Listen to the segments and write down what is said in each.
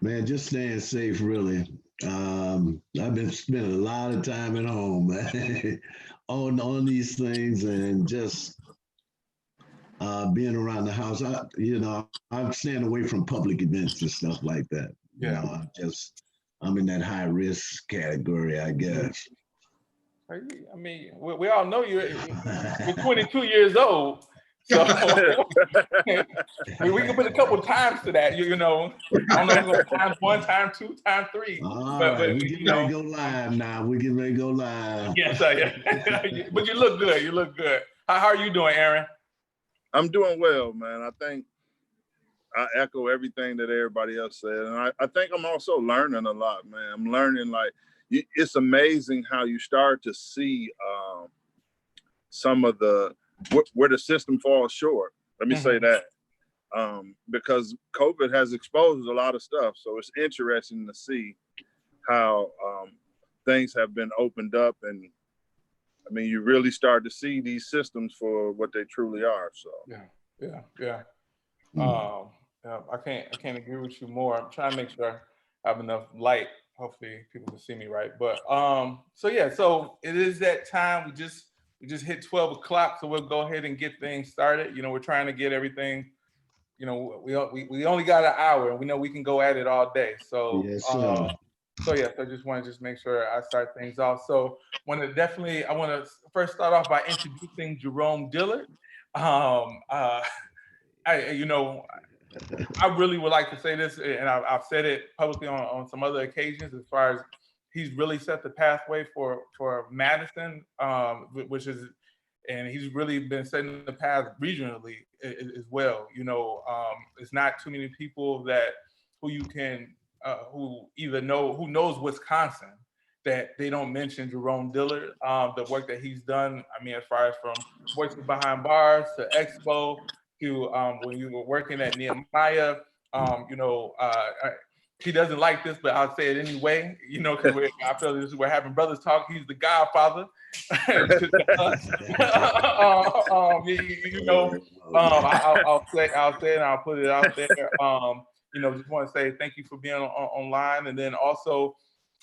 Man, just staying safe, really. I've been spending a lot of time at home, man, on these things, and just being around the house. I'm staying away from public events and stuff like that. Yeah. I'm in that high risk category, I guess. I mean, we all know you're 22 years old, so we can put a couple times to that. You know, I don't know if it's time one, time two, time three, All but right, we you getting ready to know, go live now. We getting ready to go live. yes, but you look good. You look good. How are you doing, Aaron? I'm doing well, man. I think I echo everything that everybody else said. And I think I'm also learning a lot, man. I'm learning, like, it's amazing how you start to see some of where the system falls short. Let me say that. Because COVID has exposed a lot of stuff. So it's interesting to see how things have been opened up. And I mean, you really start to see these systems for what they truly are. So Yeah. I can't agree with you more. I'm trying to make sure I have enough light. Hopefully people can see me right. But so it is that time. We just hit 12 o'clock, so we'll go ahead and get things started. You know, we're trying to get everything. You know, we only got an hour, and we know we can go at it all day. So Yes, sir. so I just want to make sure I start things off. So I want to first start off by introducing Jerome Dillard. I really would like to say this, and I've said it publicly on some other occasions, as far as he's really set the pathway for Madison, and he's really been setting the path regionally as well. You know, it's not too many people who knows Wisconsin that they don't mention Jerome Dillard, the work that he's done. I mean, as far as from Voices Behind Bars to EXPO to when you were working at Nehemiah, he doesn't like this, but I'll say it anyway, you know, because I feel we're having brothers talk. He's the godfather to us. I'll say it and I'll put it out there. Just want to say thank you for being online. And then also,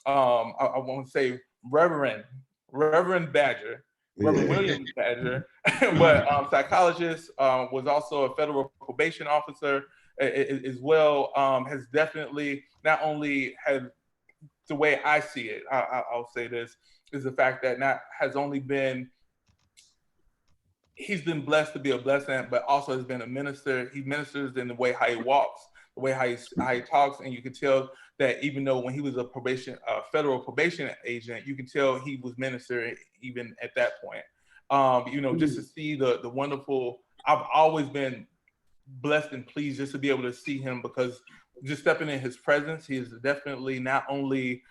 I want to say Reverend Badger, Reverend William Badger, but psychologist, was also a federal probation officer as well. Has definitely not only had, the way I see it, I'll say this, is the fact that he's been blessed to be a blessing, but also has been a minister. He ministers in the way how he walks, the way how he talks, and you can tell that even though when he was a federal probation agent, you can tell he was ministering even at that point. Just to see the wonderful. I've always been blessed and pleased just to be able to see him, because just stepping in his presence, he is definitely not only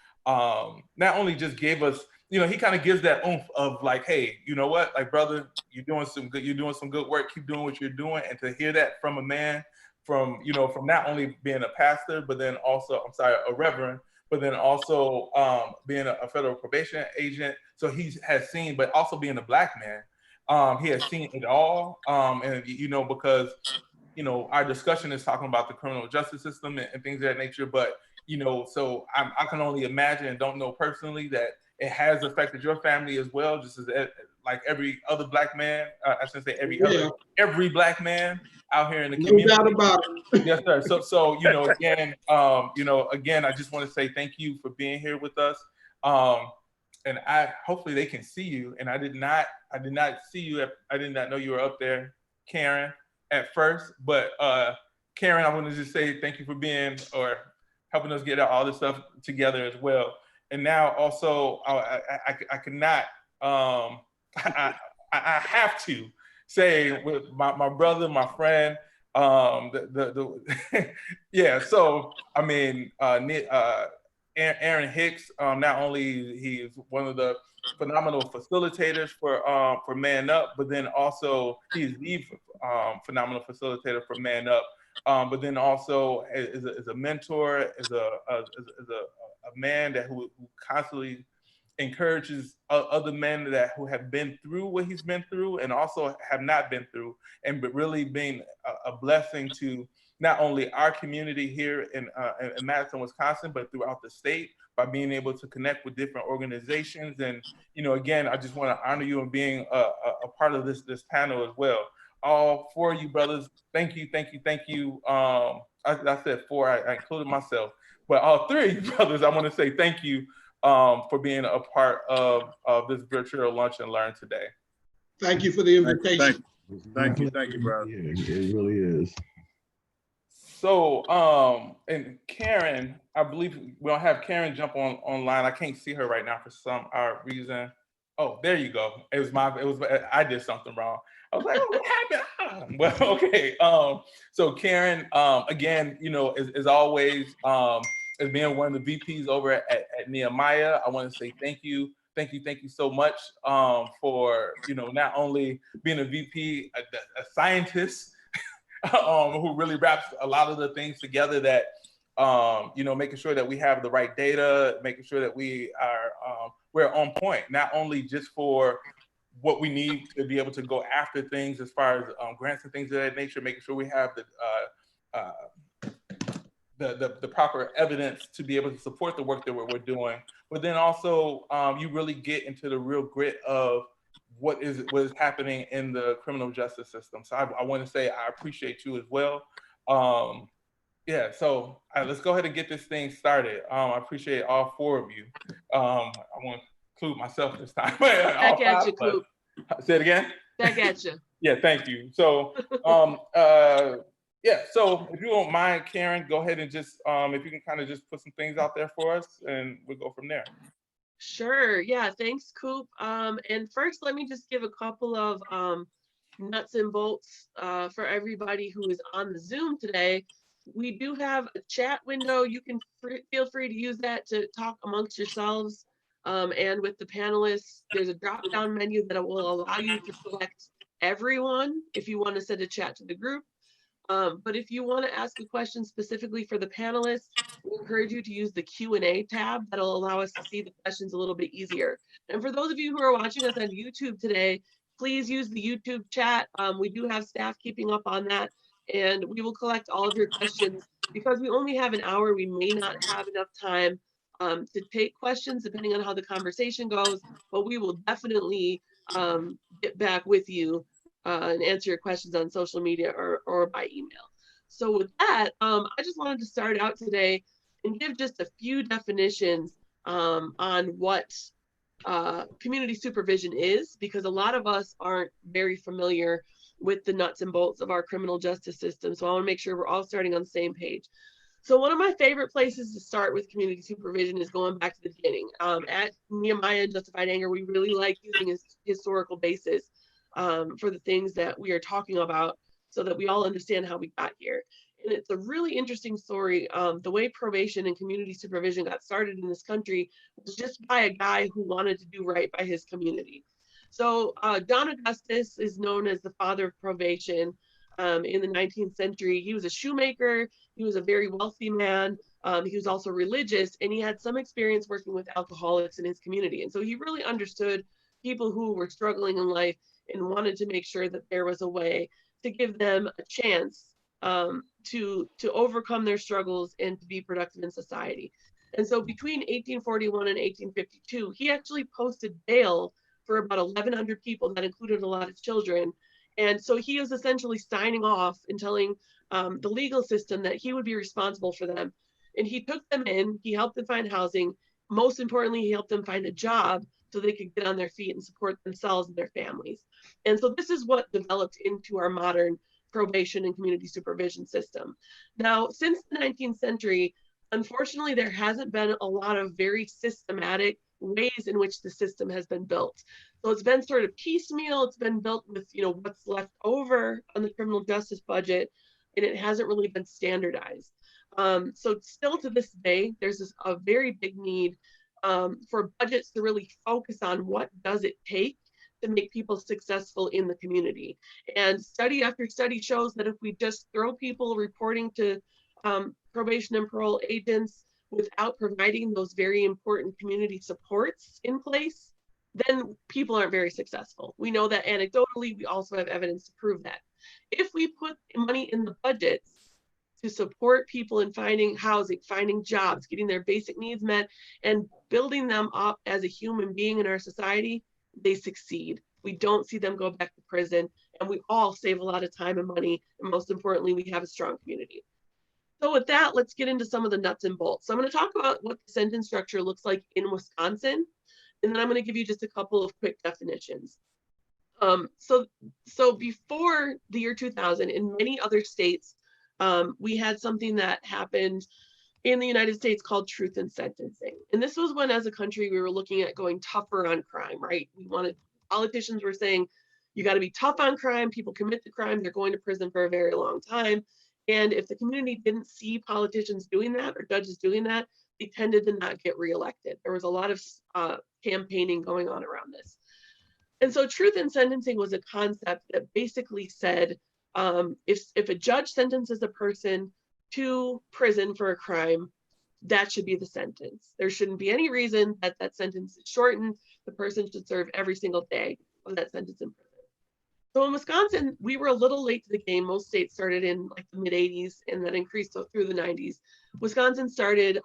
just gave us, he kind of gives that oomph of like, hey, you know what, like, brother, you're doing some good work, keep doing what you're doing. And to hear that from a man from not only being a pastor, but then also, a reverend, but then also being a federal probation agent. So he has seen, but also being a black man, he has seen it all. And because our discussion is talking about the criminal justice system and things of that nature, but so I can only imagine, and don't know personally, that it has affected your family as well, just as like every other black man. I shouldn't say every black man out here in the community. No doubt about it. Yes, sir. So again, I just want to say thank you for being here with us. And hopefully they can see you. And I did not see you. I did not know you were up there, Karen, at first. But Karen, I want to just say thank you for helping us get all this stuff together as well. And now also, I cannot. I have to say, with my brother, my friend, yeah. So I mean, Aaron Hicks. Not only he is one of the phenomenal facilitators for Man Up, but then also he's the phenomenal facilitator for Man Up. But then also is a mentor, is a man who constantly encourages other men who have been through what he's been through and also have not been through, but really being a blessing to not only our community here in Madison, Wisconsin, but throughout the state by being able to connect with different organizations. And, you know, again, I just want to honor you in being a part of this panel as well. All four of you brothers, thank you, thank you, thank you. I said four, I included myself, but all three of you brothers, I want to say thank you for being a part of this virtual lunch and learn today. Thank you for the invitation. Thank you, brother. It really is. So, and Karen, I believe we'll have Karen jump online. I can't see her right now for some reason. Oh, there you go. I did something wrong. I was like, oh, what happened? Well, okay. So Karen, again, you know, as always, as being one of the VPs over at Nehemiah, I want to say thank you so much for, you know, not only being a VP, a scientist who really wraps a lot of the things together that, you know, making sure that we have the right data, making sure that we are, we're on point, not only just for what we need to be able to go after things as far as grants and things of that nature, making sure we have the proper evidence to be able to support the work that we're doing, but then also you really get into the real grit of what is happening in the criminal justice system. So I want to say I appreciate you as well. Yeah, so let's go ahead and get this thing started. I appreciate all four of you. I want to include myself this time. Back at you, Coop. Say it again? Back at you. Yeah, thank you. So, yeah, so if you don't mind, Karen, go ahead and just, if you can kind of just put some things out there for us and we'll go from there. Sure. Yeah, thanks, Coop. And first, let me just give a couple of nuts and bolts for everybody who is on the Zoom today. We do have a chat window. You can feel free to use that to talk amongst yourselves and with the panelists. There's a drop-down menu that will allow you to select everyone if you want to send a chat to the group. But if you want to ask a question specifically for the panelists, we encourage you to use the Q&A tab. That'll allow us to see the questions a little bit easier. And for those of you who are watching us on YouTube today, please use the YouTube chat. We do have staff keeping up on that, and we will collect all of your questions. Because we only have an hour, we may not have enough time to take questions depending on how the conversation goes, but we will definitely get back with you and answer your questions on social media or by email. So with that, I just wanted to start out today and give just a few definitions on what community supervision is, because a lot of us aren't very familiar with the nuts and bolts of our criminal justice system. So I want to make sure we're all starting on the same page. So one of my favorite places to start with community supervision is going back to the beginning. At Nehemiah and Justified Anger, we really like using a historical basis for the things that we are talking about so that we all understand how we got here. And it's a really interesting story. The way probation and community supervision got started in this country was just by a guy who wanted to do right by his community. So John Augustus is known as the father of probation in the 19th century. He was a shoemaker. He was a very wealthy man. He was also religious, and he had some experience working with alcoholics in his community. And so he really understood people who were struggling in life and wanted to make sure that there was a way to give them a chance to overcome their struggles and to be productive in society. And so between 1841 and 1852, he actually posted bail for about 1,100 people. That included a lot of children. And so he was essentially signing off and telling the legal system that he would be responsible for them. And he took them in, he helped them find housing. Most importantly, he helped them find a job so they could get on their feet and support themselves and their families. And so this is what developed into our modern probation and community supervision system. Now, since the 19th century, unfortunately, there hasn't been a lot of very systematic ways in which the system has been built. So it's been sort of piecemeal. It's been built with, what's left over on the criminal justice budget, and it hasn't really been standardized. So still to this day, there's a very big need for budgets to really focus on what does it take to make people successful in the community. And study after study shows that if we just throw people reporting to probation and parole agents without providing those very important community supports in place, then people aren't very successful. We know that anecdotally. We also have evidence to prove that. If we put money in the budgets to support people in finding housing, finding jobs, getting their basic needs met, and building them up as a human being in our society, they succeed. We don't see them go back to prison, and we all save a lot of time and money, and most importantly, we have a strong community. So with that, let's get into some of the nuts and bolts. So I'm going to talk about what the sentence structure looks like in Wisconsin, and then I'm going to give you just a couple of quick definitions. So before the year 2000, in many other states, we had something that happened in the United States called truth in sentencing. And this was when, as a country, we were looking at going tougher on crime, right? Politicians were saying, you got to be tough on crime. People commit the crime, they're going to prison for a very long time. And if the community didn't see politicians doing that or judges doing that, they tended to not get reelected. There was a lot of campaigning going on around this. And so truth in sentencing was a concept that basically said, if a judge sentences a person to prison for a crime, that should be the sentence. There shouldn't be any reason that that sentence is shortened. The person should serve every single day of that sentence in prison. So in Wisconsin, we were a little late to the game. Most states started in like the mid 80s and then increased through the 90s. Wisconsin started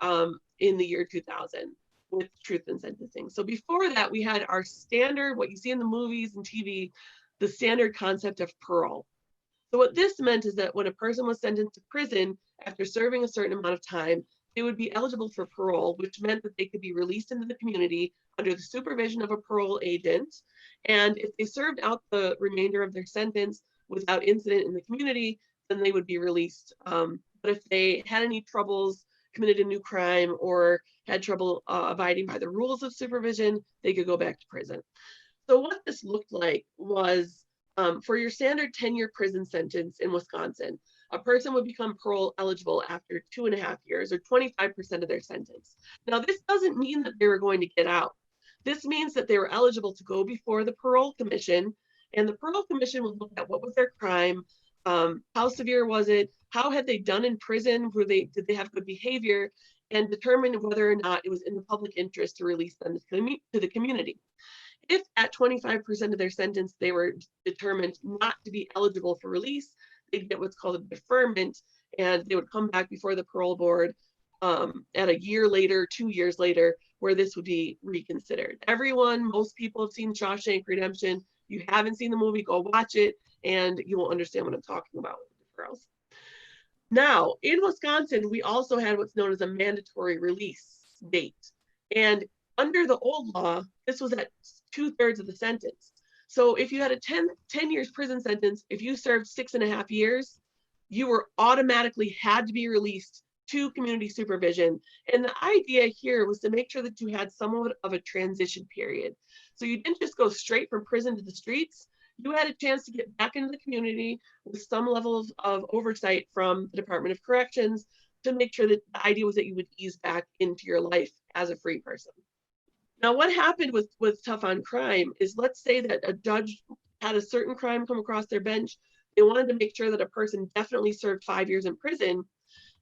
in the year 2000 with truth in sentencing. So before that, we had our standard, what you see in the movies and TV, the standard concept of parole. So what this meant is that when a person was sentenced to prison after serving a certain amount of time, they would be eligible for parole, which meant that they could be released into the community under the supervision of a parole agent. And if they served out the remainder of their sentence without incident in the community, then they would be released. But if they had any troubles, committed a new crime, or had trouble abiding by the rules of supervision, they could go back to prison. So what this looked like was, for your standard 10-year prison sentence in Wisconsin, a person would become parole eligible after 2.5 years, or 25% of their sentence. Now, this doesn't mean that they were going to get out. This means that they were eligible to go before the parole commission, and the parole commission would look at what was their crime, how severe was it, how had they done in prison, did they have good behavior, and determine whether or not it was in the public interest to release them to the community. If at 25% of their sentence they were determined not to be eligible for release, they'd get what's called a deferment, and they would come back before the parole board at a year later, 2 years later, where this would be reconsidered. Most people have seen Shawshank Redemption. If you haven't seen the movie, go watch it, and you will understand what I'm talking about with deferrals. Now, in Wisconsin, we also had what's known as a mandatory release date. And under the old law, this was at 2/3 of the sentence. So if you had a 10 years prison sentence, if you served 6.5 years, you were automatically had to be released to community supervision. And the idea here was to make sure that you had somewhat of a transition period. So you didn't just go straight from prison to the streets. You had a chance to get back into the community with some level of oversight from the Department of Corrections to make sure that the idea was that you would ease back into your life as a free person. Now, what happened with tough on crime is, let's say that a judge had a certain crime come across their bench. They wanted to make sure that a person definitely served 5 years in prison.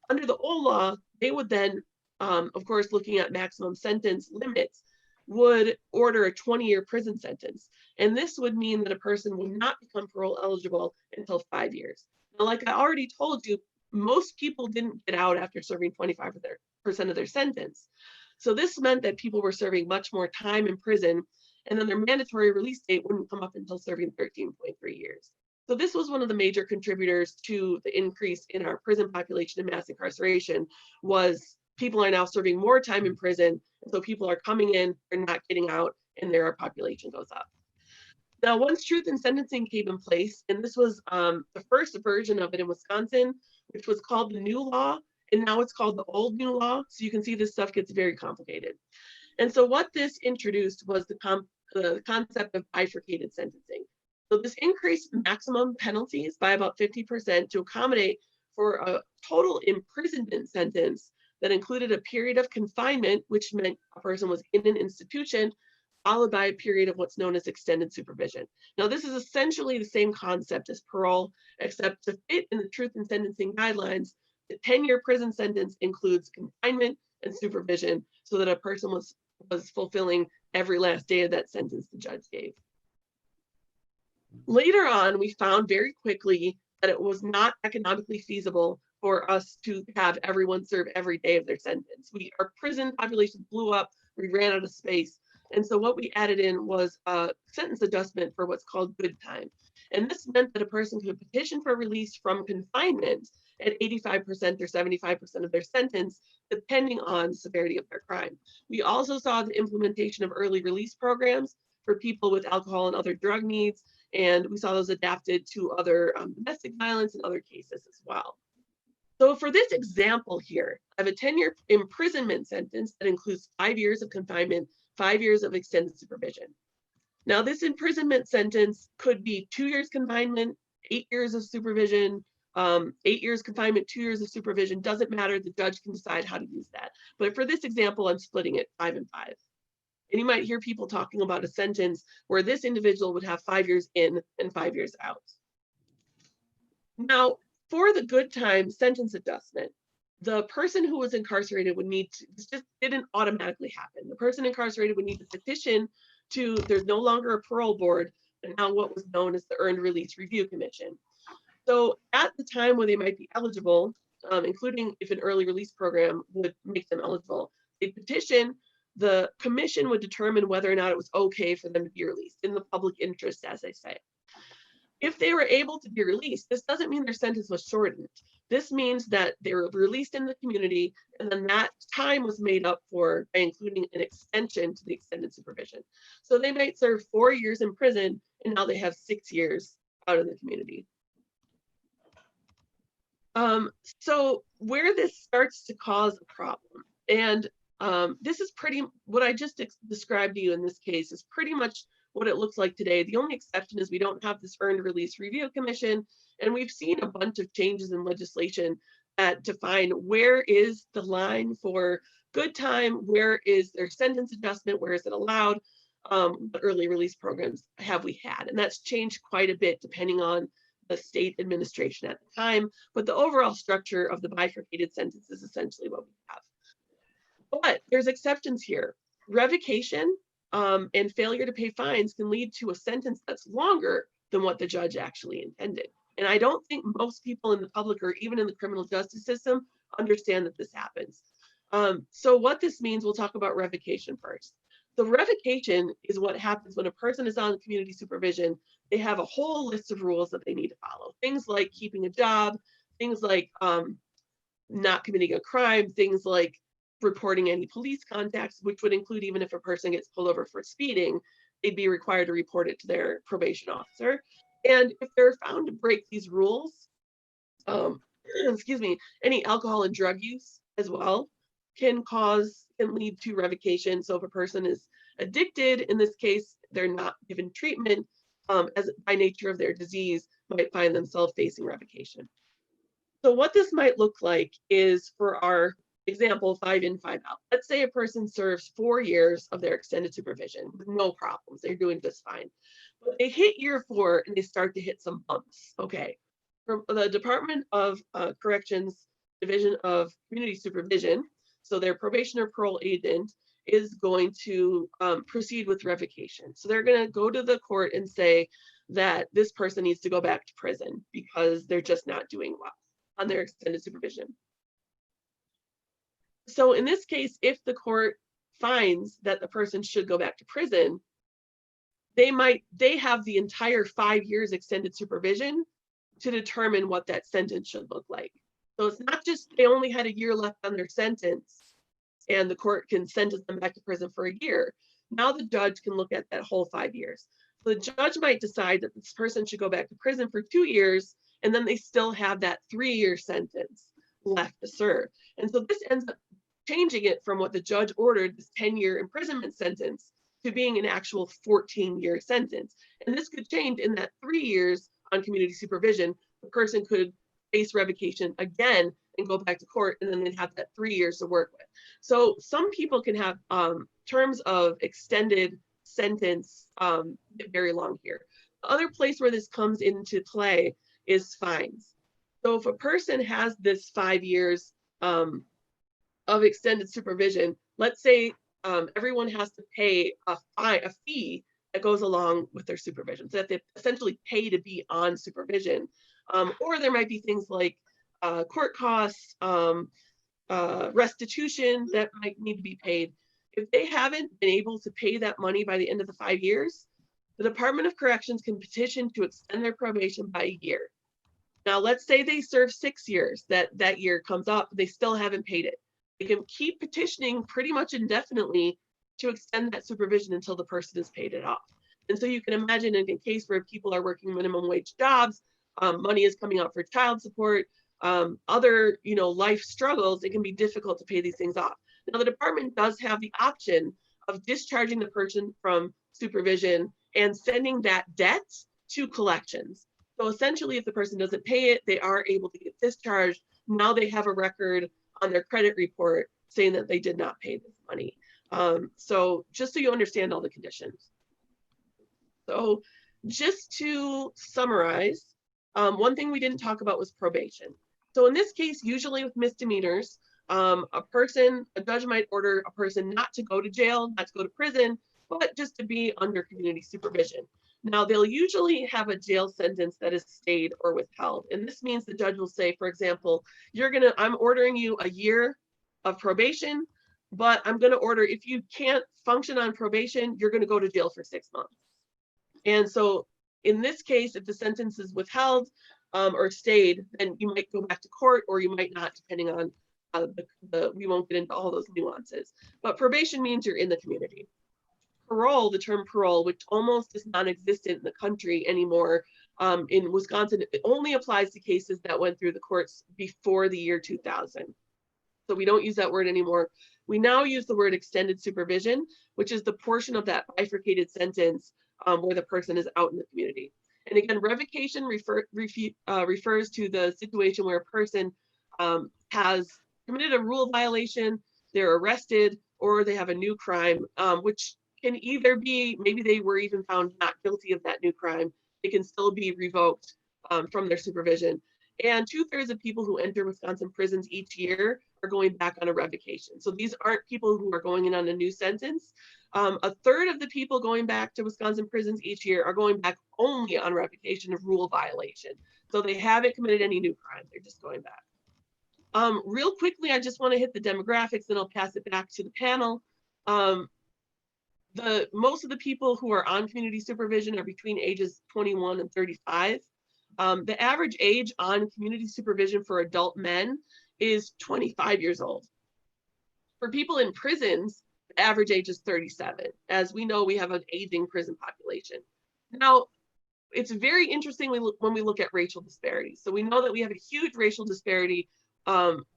Under the old law, they would then, of course, looking at maximum sentence limits, would order a 20-year prison sentence. And this would mean that a person would not become parole eligible until 5 years. Now, like I already told you, most people didn't get out after serving 25% of their sentence. So this meant that people were serving much more time in prison, and then their mandatory release date wouldn't come up until serving 13.3 years. So this was one of the major contributors to the increase in our prison population and mass incarceration, was people are now serving more time in prison. And so people are coming in, they're not getting out, and their population goes up. Now, once truth in sentencing came in place, and this was the first version of it in Wisconsin, which was called the new law, and now it's called the old new law. So you can see this stuff gets very complicated. And so what this introduced was the concept of bifurcated sentencing. So this increased maximum penalties by about 50% to accommodate for a total imprisonment sentence that included a period of confinement, which meant a person was in an institution, followed by a period of what's known as extended supervision. Now, this is essentially the same concept as parole, except to fit in the truth in sentencing guidelines, the 10-year prison sentence includes confinement and supervision, so that a person was fulfilling every last day of that sentence the judge gave. Later on, we found very quickly that it was not economically feasible for us to have everyone serve every day of their sentence. Our prison population blew up, we ran out of space. And so what we added in was a sentence adjustment for what's called good time. And this meant that a person could petition for release from confinement at 85% or 75% of their sentence, depending on the severity of their crime. We also saw the implementation of early release programs for people with alcohol and other drug needs, and we saw those adapted to other domestic violence and other cases as well. So for this example here, I have a 10-year imprisonment sentence that includes 5 years of confinement, 5 years of extended supervision. Now, this imprisonment sentence could be 2 years confinement, 8 years of supervision, 8 years confinement, 2 years of supervision, doesn't matter. The judge can decide how to use that. But for this example, I'm splitting it 5 and 5. And you might hear people talking about a sentence where this individual would have 5 years in and 5 years out. Now, for the good time sentence adjustment, the person who was incarcerated would need to, this just didn't automatically happen. The person incarcerated would need to petition to, there's no longer a parole board, and now what was known as the Earned Release Review Commission. So at the time when they might be eligible, including if an early release program would make them eligible, they petition, the commission would determine whether or not it was okay for them to be released in the public interest, as they say. If they were able to be released, this doesn't mean their sentence was shortened. This means that they were released in the community, and then that time was made up for by including an extension to the extended supervision. So they might serve 4 years in prison, and now they have 6 years out in the community. So where this starts to cause a problem, and this is pretty, what I just described to you in this case is pretty much what it looks like today. The only exception is we don't have this Earned Release Review Commission, and we've seen a bunch of changes in legislation that define where is the line for good time, where is their sentence adjustment, where is it allowed, what early release programs have we had, and that's changed quite a bit depending on the state administration at the time, but the overall structure of the bifurcated sentence is essentially what we have. But there's exceptions here. Revocation and failure to pay fines can lead to a sentence that's longer than what the judge actually intended. And I don't think most people in the public or even in the criminal justice system understand that this happens. So what this means, we'll talk about revocation first. So revocation is what happens when a person is on community supervision. They have a whole list of rules that they need to follow. Things like keeping a job, things like not committing a crime, things like reporting any police contacts, which would include even if a person gets pulled over for speeding, they'd be required to report it to their probation officer. And if they're found to break these rules, excuse me, any alcohol and drug use as well can lead to revocation. So if a person is addicted, in this case, they're not given treatment, as by nature of their disease, might find themselves facing revocation. So what this might look like is, for our example, 5 in, 5 out. Let's say a person serves 4 years of their extended supervision with no problems. They're doing just fine. But they hit year 4 and they start to hit some bumps. Okay. From the Department of Corrections Division of Community Supervision, so their probation or parole agent is going to proceed with revocation. So they're going to go to the court and say that this person needs to go back to prison because they're just not doing well on their extended supervision. So in this case, if the court finds that the person should go back to prison, they have the entire 5 years extended supervision to determine what that sentence should look like. So it's not just they only had a year left on their sentence and the court can sentence them back to prison for a year. Now the judge can look at that whole 5 years. So the judge might decide that this person should go back to prison for 2 years, and then they still have that 3-year sentence left to serve. And so this ends up changing it from what the judge ordered, this 10-year imprisonment sentence, to being an actual 14-year sentence. And this could change in that 3 years on community supervision. The person could face revocation again and go back to court, and then they'd have that 3 years to work with. So some people can have terms of extended sentence very long here. The other place where this comes into play is fines. So if a person has this 5 years of extended supervision, let's say everyone has to pay a fee that goes along with their supervision, so that they essentially pay to be on supervision. Or there might be things like court costs, restitution that might need to be paid. If they haven't been able to pay that money by the end of the 5 years, the Department of Corrections can petition to extend their probation by a year. Now, let's say they serve 6 years, that year comes up, they still haven't paid it. They can keep petitioning pretty much indefinitely to extend that supervision until the person has paid it off. And so you can imagine in a case where people are working minimum wage jobs, money is coming out for child support, other, life struggles, it can be difficult to pay these things off. Now, the department does have the option of discharging the person from supervision and sending that debt to collections. So essentially, if the person doesn't pay it, they are able to get discharged. Now they have a record on their credit report saying that they did not pay this money. So just so you understand all the conditions. So just to summarize, one thing we didn't talk about was probation. So in this case, usually with misdemeanors, a judge might order a person not to go to jail, not to go to prison, but just to be under community supervision. Now, they'll usually have a jail sentence that is stayed or withheld. And this means the judge will say, for example, I'm ordering you a year of probation, but I'm going to order, if you can't function on probation, you're going to go to jail for 6 months. And so in this case, if the sentence is withheld or stayed, then you might go back to court or you might not, depending on we won't get into all those nuances. But probation means you're in the community. Parole, the term parole, which almost is non-existent in the country anymore, in Wisconsin, it only applies to cases that went through the courts before the year 2000. So we don't use that word anymore. We now use the word extended supervision, which is the portion of that bifurcated sentence where the person is out in the community. And again, revocation refers to the situation where a person has committed a rule violation, they're arrested, or they have a new crime, which can either be, maybe they were even found not guilty of that new crime. They can still be revoked from their supervision. And 2/3 of people who enter Wisconsin prisons each year are going back on a revocation. So these aren't people who are going in on a new sentence. 1/3 of the people going back to Wisconsin prisons each year are going back only on revocation of rule violation. So they haven't committed any new crime, they're just going back. Real quickly, I just want to hit the demographics, then I'll pass it back to the panel. Most of the people who are on community supervision are between ages 21 and 35. The average age on community supervision for adult men is 25 years old. For people in prisons, the average age is 37. As we know, we have an aging prison population. Now, it's very interesting when we look at racial disparities. So we know that we have a huge racial disparity,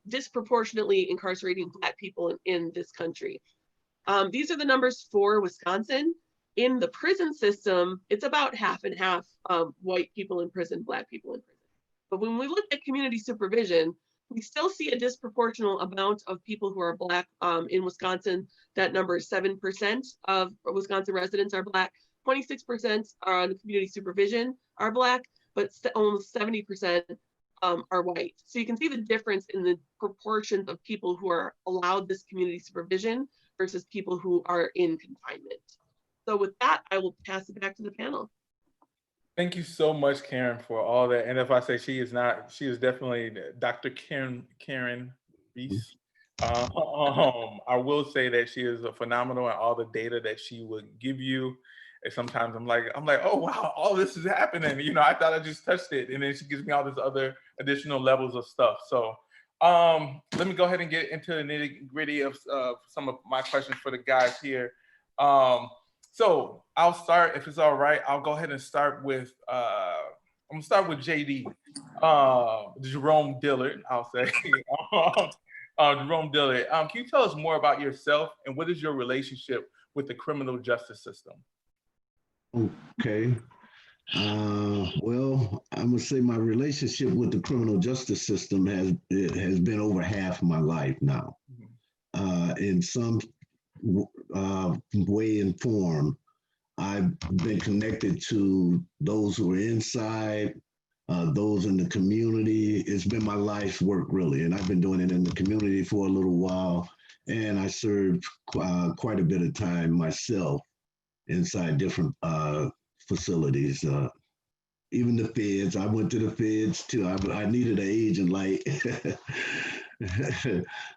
disproportionately incarcerating Black people in this country. These are the numbers for Wisconsin. In the prison system, it's about half and half white people in prison, Black people in prison. But when we look at community supervision, we still see a disproportional amount of people who are Black in Wisconsin. That number is 7% of Wisconsin residents are Black. 26% are on community supervision are Black, but almost 70% are white. So you can see the difference in the proportions of people who are allowed this community supervision versus people who are in confinement. So with that, I will pass it back to the panel. Thank you so much, Karen, for all that. And if I say she is definitely Dr. Karen Reese. I will say that she is phenomenal at all the data that she would give you. And sometimes I'm like, oh wow, all this is happening. I thought I just touched it, and then she gives me all this other additional levels of stuff. So let me go ahead and get into the nitty-gritty of some of my questions for the guys here. So I'll start, if it's all right. I'll go ahead and start with I'm gonna start with JD, Jerome Dillard. I'll say Jerome Dillard. Can you tell us more about yourself and what is your relationship with the criminal justice system? Okay. Well, I'm gonna say my relationship with the criminal justice system has been over half my life now. In some way and form, I've been connected to those who are inside, those in the community. It's been my life's work, really, and I've been doing it in the community for a little while, and I served quite a bit of time myself inside different facilities even the feds. I went to the feds too. I needed an agent like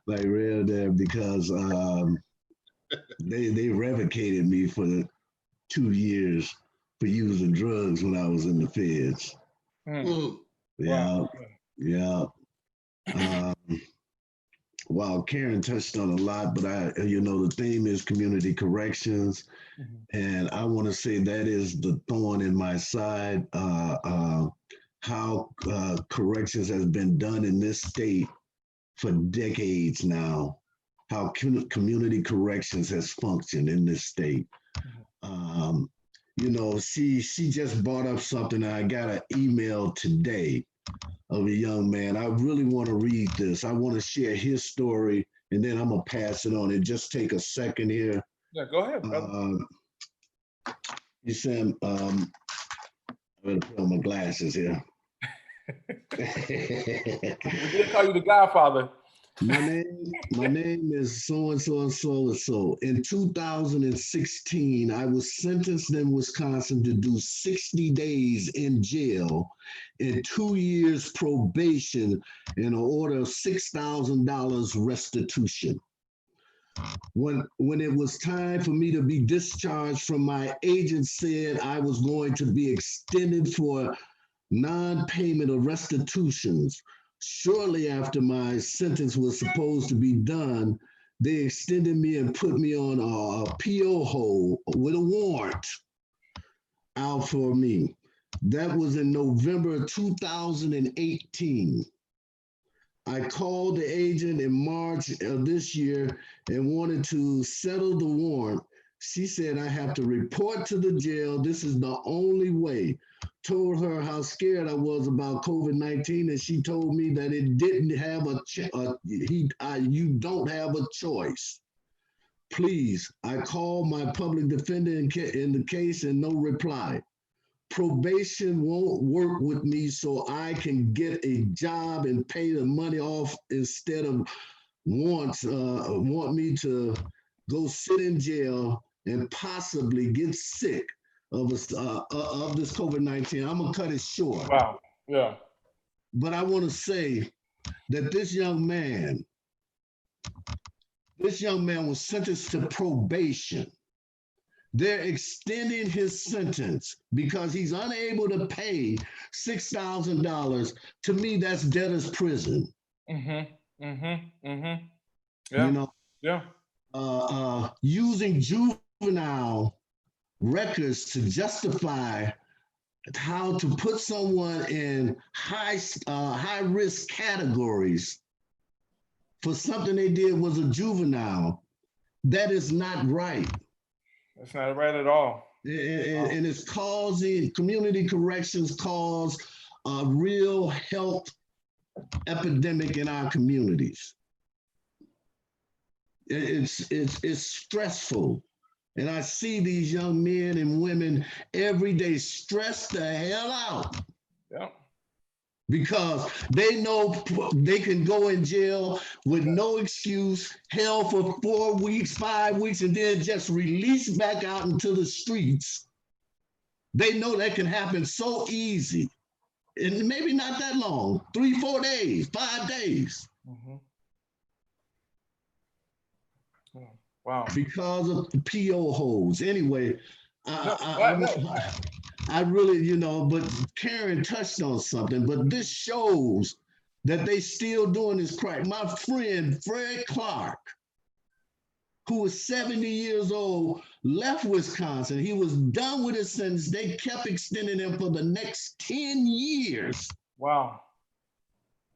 like real there because they revocated me for 2 years for using drugs when I was in the feds. Mm. Yeah, Wow. yeah. Wow, Karen touched on a lot, but the theme is community corrections, and I want to say that is the thorn in my side. How corrections has been done in this state for decades now. How community corrections has functioned in this state. She just brought up something, and I got an email today of a young man. I really want to read this. I want to share his story, and then I'm gonna pass it on. And just take a second here. Yeah, go ahead, brother. You said, I'm gonna put on my glasses here. We did call you the Godfather. My name is so and so and so and so. In 2016, I was sentenced in Wisconsin to do 60 days in jail and 2 years probation and an order of $6,000 restitution. When it was time for me to be discharged from my agent said I was going to be extended for non-payment of restitutions. Shortly after my sentence was supposed to be done, they extended me and put me on a PO hold with a warrant out for me. That was in November 2018. I called the agent in March of this year and wanted to settle the warrant. She said I have to report to the jail. This is the only way. Told her how scared I was about COVID-19, and she told me that it didn't have you don't have a choice. Please, I called my public defender in the case and no reply. Probation won't work with me so I can get a job and pay the money off instead of want me to go sit in jail and possibly get sick of this COVID-19. I'm gonna cut it short. Wow. Yeah. But I want to say that this young man was sentenced to probation. They're extending his sentence because he's unable to pay $6,000. To me, that's debtor's prison. Yeah. Yeah. Using juvenile records to justify how to put someone in high risk categories for something they did was a juvenile. That is not right. That's not right at all. And it's causing community corrections cause a real health epidemic in our communities. It's stressful. And I see these young men and women every day stressed the hell out. Yeah. Because they know they can go in jail with no excuse, held for 4 weeks, 5 weeks, and then just released back out into the streets. They know that can happen so easy. And maybe not that long, 3, 4 days, 5 days. Wow. Because of the PO holds. Anyway, I really, but Karen touched on something, but this shows that they still doing this crap. My friend, Fred Clark, who was 70 years old, left Wisconsin. He was done with his sentence. They kept extending him for the next 10 years. Wow.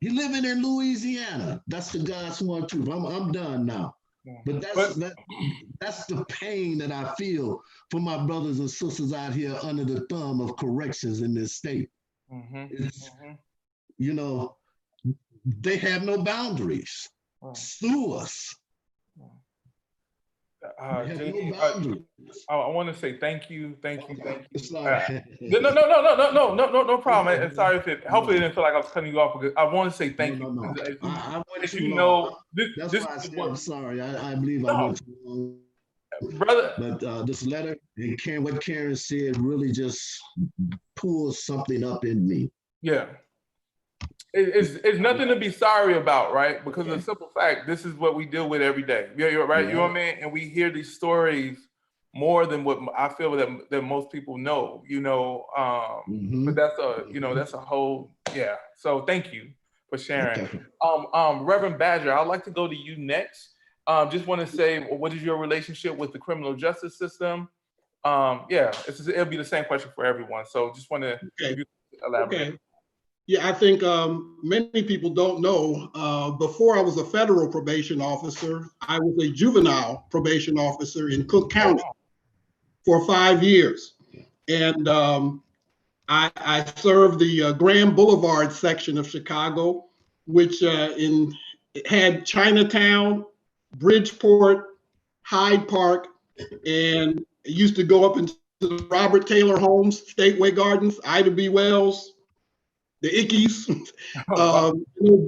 He living in Louisiana. That's the God's sworn truth. I'm done now. But that's the pain that I feel for my brothers and sisters out here under the thumb of corrections in this state. They have no boundaries. Sue us. JD, I want to say thank you. Sorry. No problem. Sorry if hopefully it didn't feel like I was cutting you off. Because I want to say thank you. No. I went If too you long. know, That's why I said I'm sorry. I believe I went too long. brother. But this letter and what Karen said really just pulls something up in me. Yeah. It's nothing to be sorry about, right? Because the simple fact, this is what we deal with every day. Yeah, you're right. You know what I mean? And we hear these stories more than what I feel that most people know, you know. But that's a whole, yeah. So thank you for sharing. Okay. Reverend Badger, I'd like to go to you next. Just want to say, what is your relationship with the criminal justice system? Yeah, it'll be the same question for everyone. So just want to elaborate. Okay. Yeah, I think many people don't know. Before I was a federal probation officer, I was a juvenile probation officer in Cook County for 5 years. And I served the Graham Boulevard section of Chicago, which had Chinatown, Bridgeport, Hyde Park, and it used to go up into the Robert Taylor Homes, Stateway Gardens, Ida B. Wells, the Ickeys,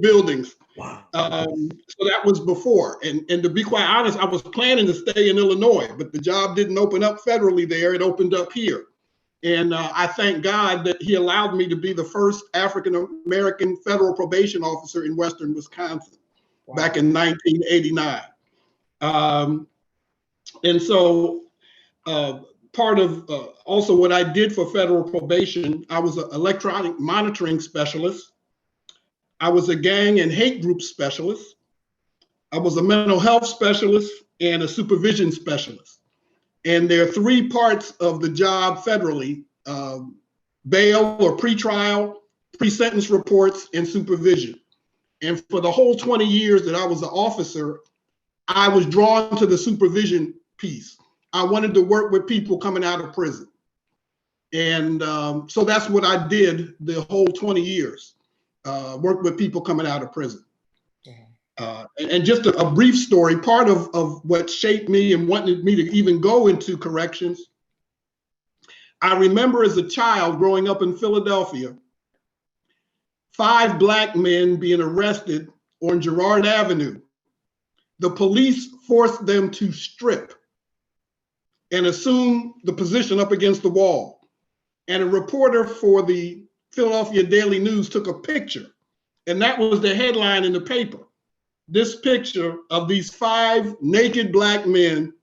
buildings. Wow. So that was before. And to be quite honest, I was planning to stay in Illinois, but the job didn't open up federally there. It opened up here. And I thank God that he allowed me to be the first African-American federal probation officer in Western Wisconsin back in 1989. And so part of also what I did for federal probation, I was an electronic monitoring specialist. I was a gang and hate group specialist. I was a mental health specialist and a supervision specialist. And there are 3 parts of the job federally: bail or pretrial, pre-sentence reports, and supervision. And for the whole 20 years that I was an officer, I was drawn to the supervision piece. I wanted to work with people coming out of prison. And so that's what I did the whole 20 years, work with people coming out of prison. And just a brief story, part of what shaped me and wanted me to even go into corrections, I remember as a child growing up in Philadelphia, 5 Black men being arrested on Girard Avenue. The police forced them to strip and assume the position up against the wall. And a reporter for the Philadelphia Daily News took a picture, and that was the headline in the paper. This picture of these 5 naked Black men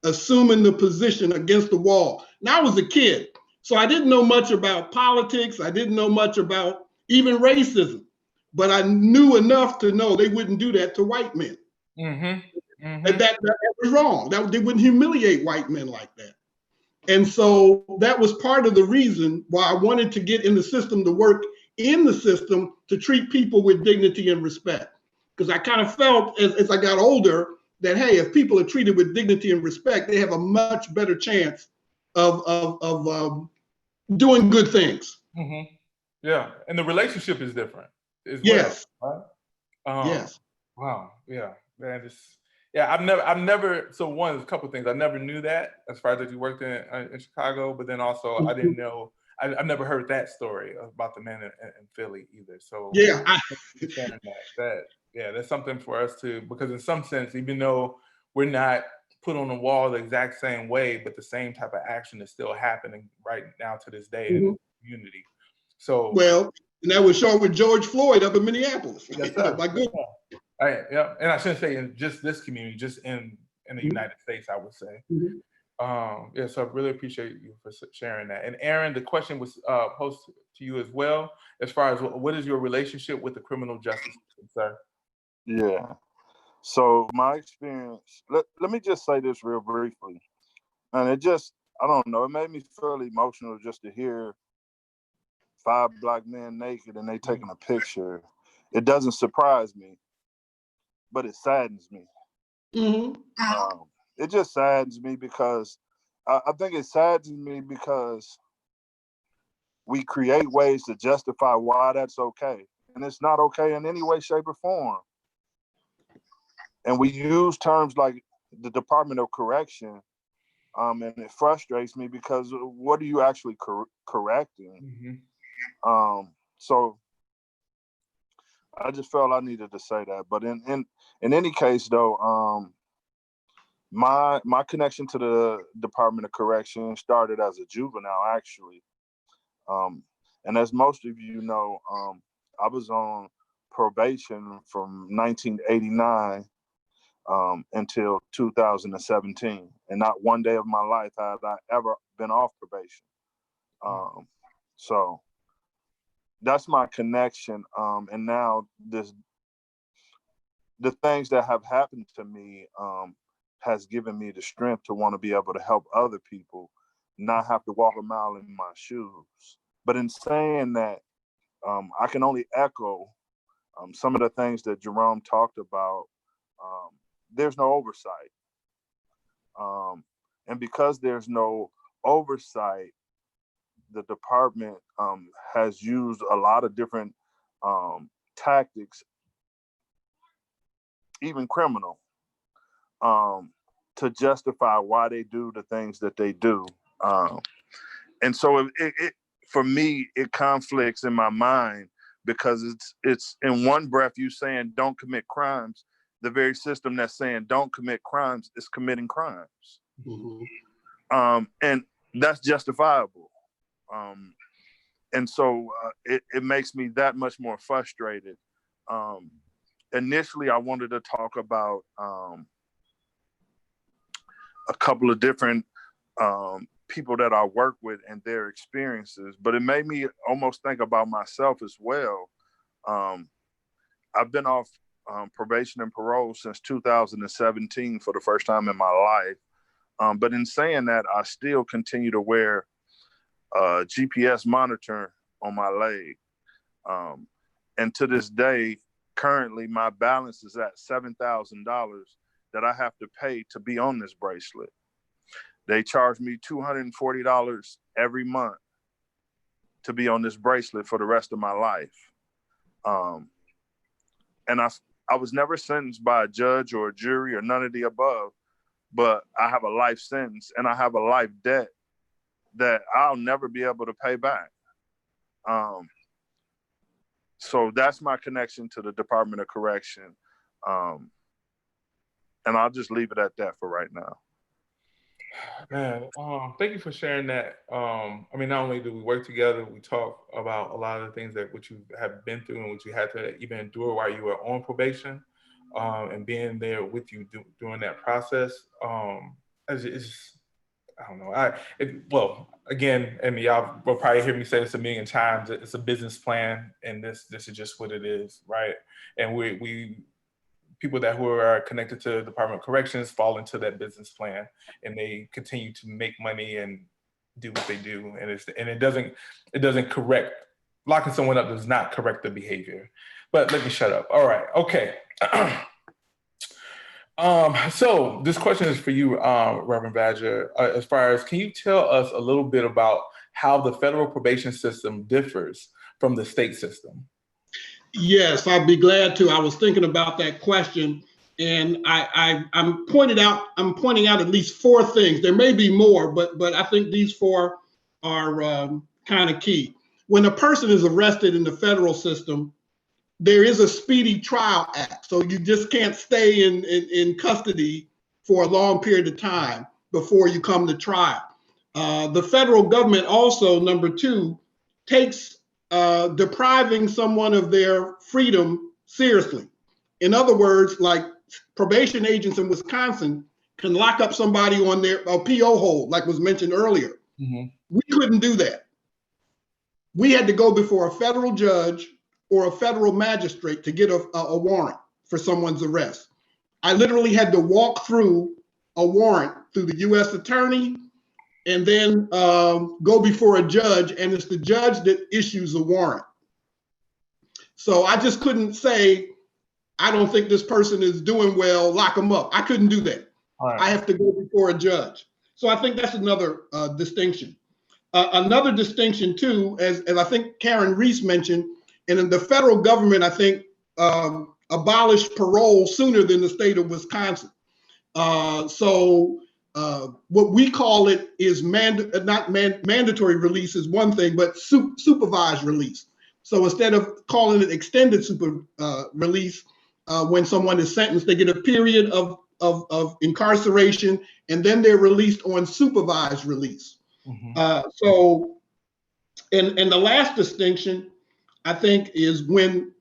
assuming the position against the wall. Now, I was a kid, so I didn't know much about politics. I didn't know much about even racism, but I knew enough to know they wouldn't do that to white men. That was wrong. They wouldn't humiliate white men like that. And so that was part of the reason why I wanted to get in the system, to work in the system, to treat people with dignity and respect. Because I kind of felt as I got older that, hey, if people are treated with dignity and respect, they have a much better chance of doing good things. Yeah, and the relationship is different as yes. well. Right? Yes. Wow. Yeah. Man, I've never. So one, a couple of things. I never knew that as far as that you worked in Chicago, but then also I didn't know. I've never heard that story about the man in Philly either. So yeah, that's something for us to, because in some sense, even though we're not put on the wall the exact same way, but the same type of action is still happening right now to this day in the community. So well, and that was shown with George Floyd up in Minneapolis. Yes, my goodness. Yeah, and I shouldn't say in just this community, just in the United States, I would say. Yeah, so I really appreciate you for sharing that. And Aaron, the question was posed to you as well, as far as what is your relationship with the criminal justice system, sir? Yeah. So my experience, let me just say this real briefly. And I don't know, it made me feel emotional just to hear 5 Black men naked and they taking a picture. It doesn't surprise me, but it saddens me. It just saddens me because I think it saddens me because we create ways to justify why that's okay. And it's not okay in any way, shape, or form. And we use terms like the Department of Correction, and it frustrates me because what are you actually correcting? So I just felt I needed to say that. But in any case, though, My connection to the Department of Correction started as a juvenile, actually. And as most of you know, I was on probation from 1989 until 2017. And not one day of my life have I ever been off probation. So that's my connection. And now the things that have happened to me has given me the strength to want to be able to help other people, not have to walk a mile in my shoes. But in saying that, I can only echo some of the things that Jerome talked about. There's no oversight. And because there's no oversight, the department has used a lot of different tactics, even criminal, to justify why they do the things that they do. And so it for me, it conflicts in my mind, because it's in one breath you saying don't commit crimes. The very system that's saying don't commit crimes is committing crimes. Mm-hmm. And that's justifiable. And so it makes me that much more frustrated. Initially, I wanted to talk about a couple of different people that I work with and their experiences, but it made me almost think about myself as well. I've been off probation and parole since 2017 for the first time in my life. But in saying that, I still continue to wear a GPS monitor on my leg. And to this day, currently my balance is at $7,000 that I have to pay to be on this bracelet. They charge me $240 every month to be on this bracelet for the rest of my life. And I was never sentenced by a judge or a jury or none of the above, but I have a life sentence and I have a life debt that I'll never be able to pay back. So that's my connection to the Department of Correction. And I'll just leave it at that for right now. Man, thank you for sharing that. I mean, not only do we work together, we talk about a lot of the things that what you have been through and what you had to even endure while you were on probation, and being there with you during that process. It's I don't know. Well, again, and y'all will probably hear me say this a million times. It's a business plan, and this is just what it is, right? And we people who are connected to the Department of Corrections fall into that business plan, and they continue to make money and do what they do, and it doesn't correct. Locking someone up does not correct the behavior. But let me shut up. All right, okay. So this question is for you, Reverend Badger. As far as, can you tell us a little bit about how the federal probation system differs from the state system? Yes, I'd be glad to. I was thinking about that question, and I'm pointing out at least 4 things. There may be more, but I think these 4 are kind of key. When a person is arrested in the federal system, there is a Speedy Trial Act, so you just can't stay in custody for a long period of time before you come to trial. The federal government also, number 2, takes depriving someone of their freedom seriously. In other words, like probation agents in Wisconsin can lock up somebody on their PO hold, like was mentioned earlier. Mm-hmm. We couldn't do that. We had to go before a federal judge or a federal magistrate to get a warrant for someone's arrest. I literally had to walk through a warrant through the U.S. attorney and then go before a judge, and it's the judge that issues a warrant. So I just couldn't say, I don't think this person is doing well, lock them up. I couldn't do that. Right. I have to go before a judge. So I think that's another distinction. Another distinction too, as I think Karen Reese mentioned, and in the federal government, I think abolished parole sooner than the state of Wisconsin. So what we call it is mandatory release is one thing, but supervised release. So instead of calling it extended release, when someone is sentenced, they get a period of of incarceration, and then they're released on supervised release. So, and the last distinction, I think, is when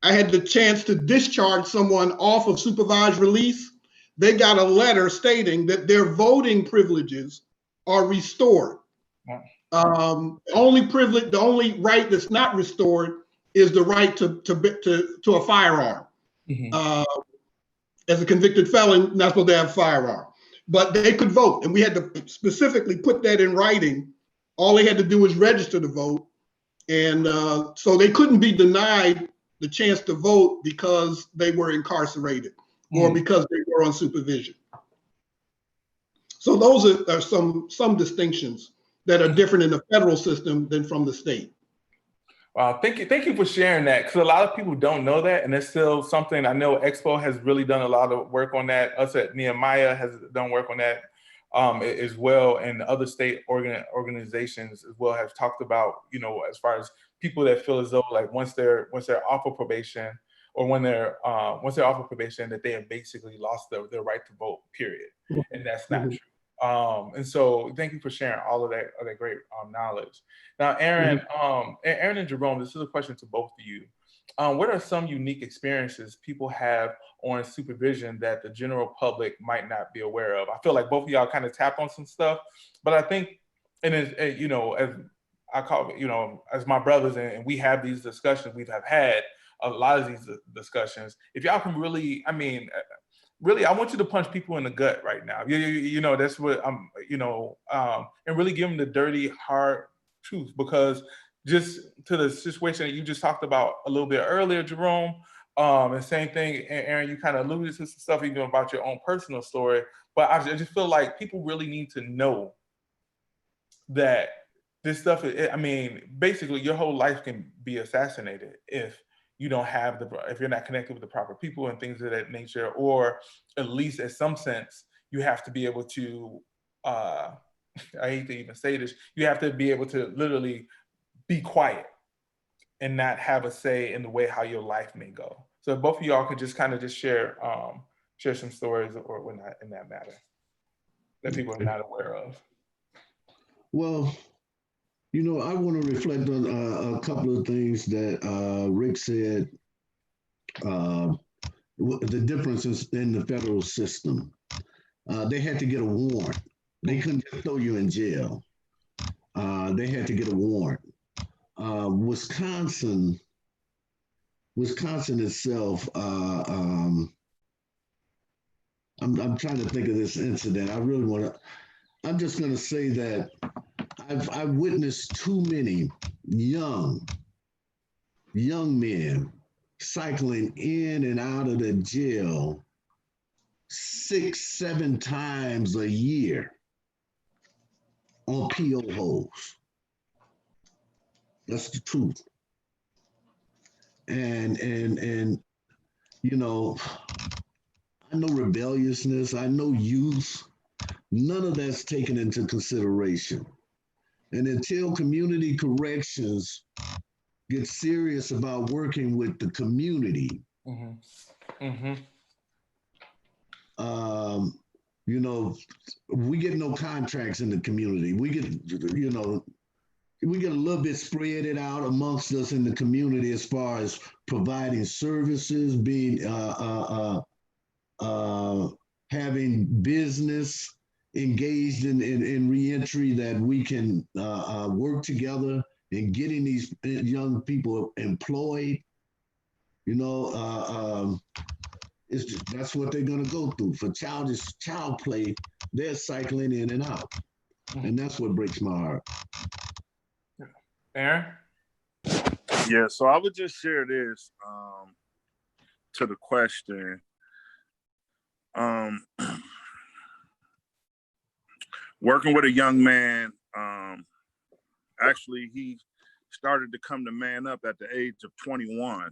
I had the chance to discharge someone off of supervised release, they got a letter stating that their voting privileges are restored. The only right that's not restored is the right to a firearm. As a convicted felon, not supposed to have a firearm, but they could vote, and we had to specifically put that in writing. All they had to do was register to vote, and so they couldn't be denied the chance to vote because they were incarcerated or because they were on supervision. So those are some distinctions that are different in the federal system than from the state. Wow, thank you for sharing that, because a lot of people don't know that, and it's still something. I know EXPO has really done a lot of work on that. Us at Nehemiah has done work on that as well, and other state organizations as well have talked about, you know, as far as people that feel as though like once they're off of probation, or when they're once they're off of probation, that they have basically lost their right to vote, period, and that's not true. And so thank you for sharing all of that great knowledge. Now, Aaron, Aaron and Jerome, this is a question to both of you. What are some unique experiences people have on supervision that the general public might not be aware of? I feel like both of y'all kind of tap on some stuff, but I think, and as you know, as I call it, you know, as my brothers, and we have these discussions, we have had a lot of these discussions. If y'all can really, I mean, really, I want you to punch people in the gut right now. You know, that's what I'm, you know, and really give them the dirty, hard truth, because just to the situation that you just talked about a little bit earlier, Jerome, and same thing, Aaron, you kind of alluded to some stuff even about your own personal story, but I just feel like people really need to know that this stuff, I mean, basically your whole life can be assassinated if you don't have if you're not connected with the proper people and things of that nature, or at least in some sense, you have to be able to, I hate to even say this, you have to be able to literally be quiet and not have a say in the way how your life may go. So both of y'all could just kind of just share some stories or whatnot in that matter that people are not aware of. Well, you know, I want to reflect on a couple of things that Rick said, the differences in the federal system. They had to get a warrant. They couldn't just throw you in jail. They had to get a warrant. Wisconsin itself, I'm trying to think of this incident. I'm just going to say that I've witnessed too many young men cycling in and out of the jail 6-7 times a year on PO holds. That's the truth. And you know, I know rebelliousness, I know youth, none of that's taken into consideration. And until community corrections get serious about working with the community, you know, we get no contracts in the community. We get, you know, we get a little bit spread it out amongst us in the community as far as providing services, being having business engaged in reentry, that we can work together in getting these young people employed. You know, that's what they're gonna go through. For child play, they're cycling in and out. And that's what breaks my heart. Aaron? Yeah, so I would just share this to the question. Working with a young man, actually he started to come to man up at the age of 21.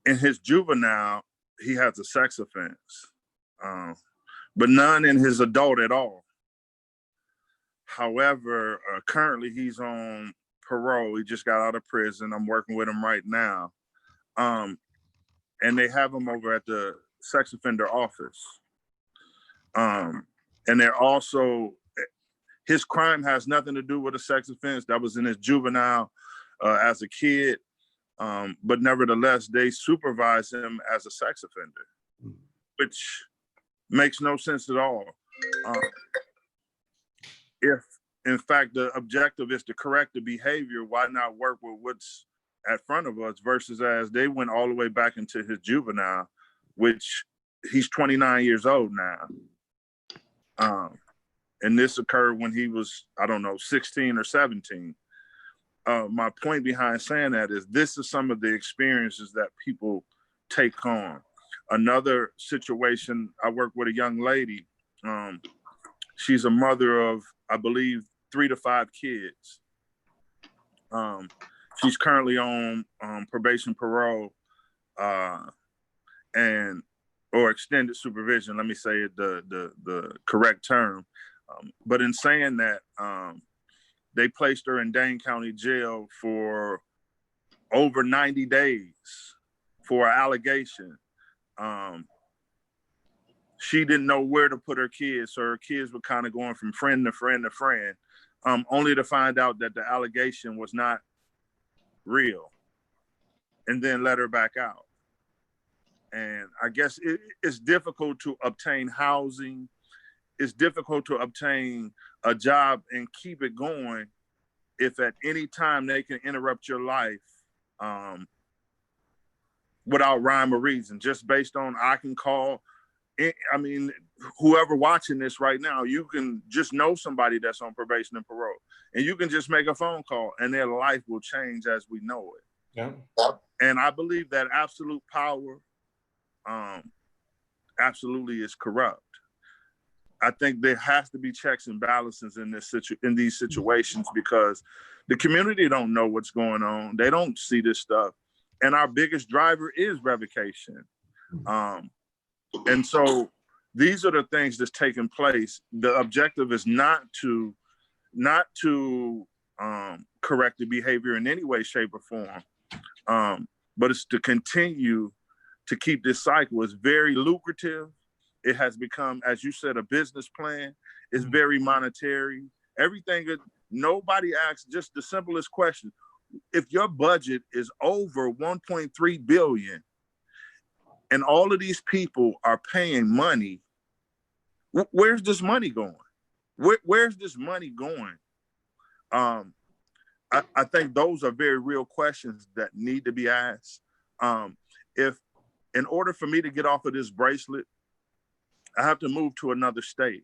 In his juvenile, he has a sex offense, but none in his adult at all. However, currently he's on parole. He just got out of prison. I'm working with him right now. and they have him over at the sex offender office. And they're also, his crime has nothing to do with a sex offense. That was in his juvenile as a kid. But nevertheless, they supervise him as a sex offender, which makes no sense at all. If, in fact, the objective is to correct the behavior, why not work with what's at front of us versus as they went all the way back into his juvenile, which he's 29 years old now. And this occurred when he was, I don't know, 16 or 17. My point behind saying that is this is some of the experiences that people take on. Another situation, I work with a young lady. She's a mother of, I believe, 3 to 5 kids. She's currently on probation, parole, or extended supervision. Let me say it the correct term. But in saying that, they placed her in Dane County Jail for over 90 days for an allegation. She didn't know where to put her kids, so her kids were kind of going from friend to friend to friend, only to find out that the allegation was not real, and then let her back out. And I guess it's difficult to obtain housing. It's difficult to obtain a job and keep it going if at any time they can interrupt your life without rhyme or reason, just based on I can call. I mean, whoever watching this right now, you can just know somebody that's on probation and parole, and you can just make a phone call and their life will change as we know it. Yeah. And I believe that absolute power absolutely is corrupt. I think there has to be checks and balances in these situations because the community don't know what's going on. They don't see this stuff. And our biggest driver is revocation. And so these are the things that's taking place. The objective is not to correct the behavior in any way, shape, or form, but it's to continue to keep this cycle. It's very lucrative. It has become, as you said, a business plan. It's very monetary. Everything, nobody asks just the simplest question. If your budget is over 1.3 billion and all of these people are paying money, where's this money going? Where's this money going? I think those are very real questions that need to be asked. If in order for me to get off of this bracelet, I have to move to another state.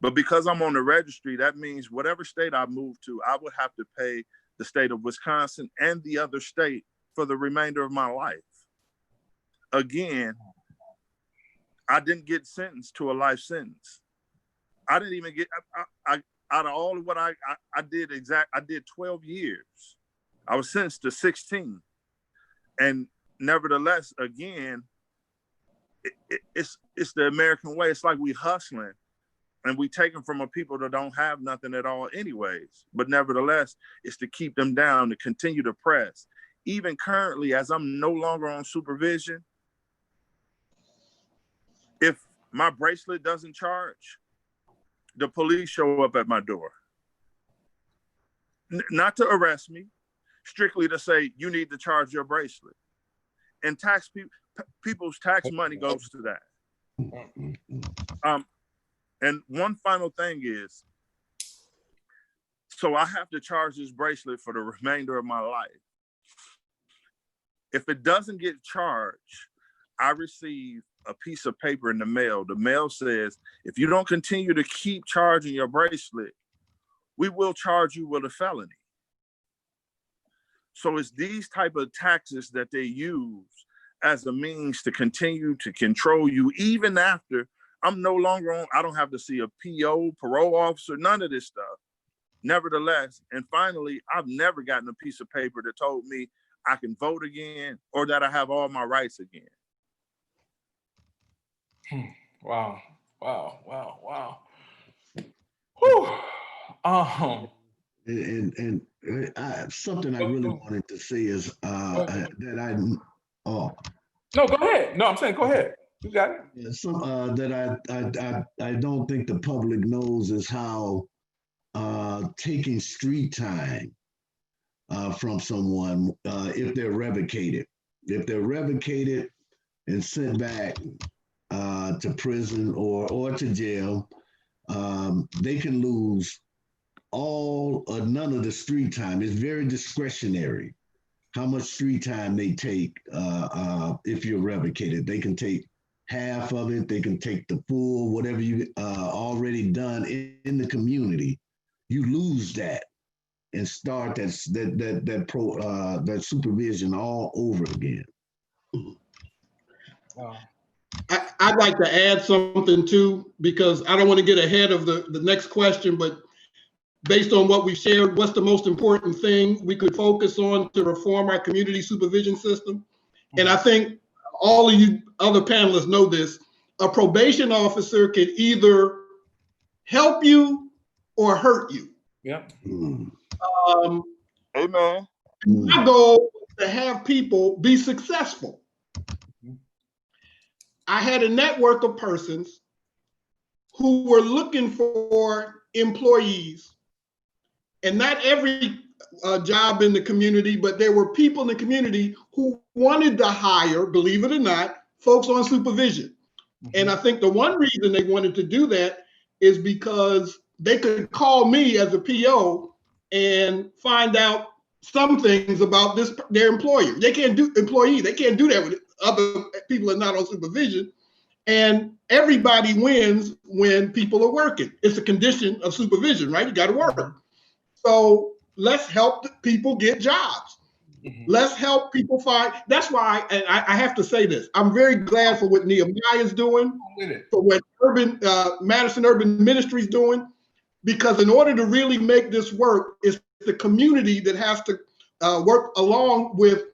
But because I'm on the registry, that means whatever state I move to, I would have to pay the state of Wisconsin and the other state for the remainder of my life. Again, I didn't get sentenced to a life sentence. I didn't even get, out of all of what I did I did 12 years. I was sentenced to 16. And nevertheless, again, it's the American way. It's like we hustling and we taking from a people that don't have nothing at all anyways. But nevertheless, it's to keep them down, to continue to press. Even currently, as I'm no longer on supervision, if my bracelet doesn't charge, the police show up at my door. Not to arrest me, strictly to say, you need to charge your bracelet. And people's tax money goes to that. And one final thing is, so I have to charge this bracelet for the remainder of my life. If it doesn't get charged, I receive a piece of paper in the mail. The mail says, if you don't continue to keep charging your bracelet, we will charge you with a felony. So it's these type of taxes that they use as a means to continue to control you, even after I'm no longer on, I don't have to see a PO, parole officer, none of this stuff. Nevertheless, and finally, I've never gotten a piece of paper that told me I can vote again or that I have all my rights again. Wow. Whew. And something I really wanted to say is that No, go ahead. No, I'm saying go ahead. You got it. Yeah, some that I don't think the public knows is how taking street time from someone if they're revocated. If they're revocated and sent back to prison or to jail, they can lose all or none of the street time. It's very discretionary how much street time they take if you're revocated. They can take half of it, they can take the full, whatever you already done in the community. You lose that and start that supervision all over again. I'd like to add something too, because I don't want to get ahead of the next question, but based on what we shared, what's the most important thing we could focus on to reform our community supervision system? And I think all of you other panelists know this, a probation officer can either help you or hurt you. Yeah. Amen. My goal is to have people be successful. I had a network of persons who were looking for employees, and not every job in the community, but there were people in the community who wanted to hire, believe it or not, folks on supervision. And I think the one reason they wanted to do that is because they could call me as a PO and find out some things about their employer. They can't do They can't do that with other people that are not on supervision. And everybody wins when people are working. It's a condition of supervision, right? You got to work. So let's help people get jobs. Let's help people find. That's why, and I have to say this, I'm very glad for what Nehemiah is doing, for what Madison Urban Ministry is doing, because in order to really make this work, it's the community that has to work along with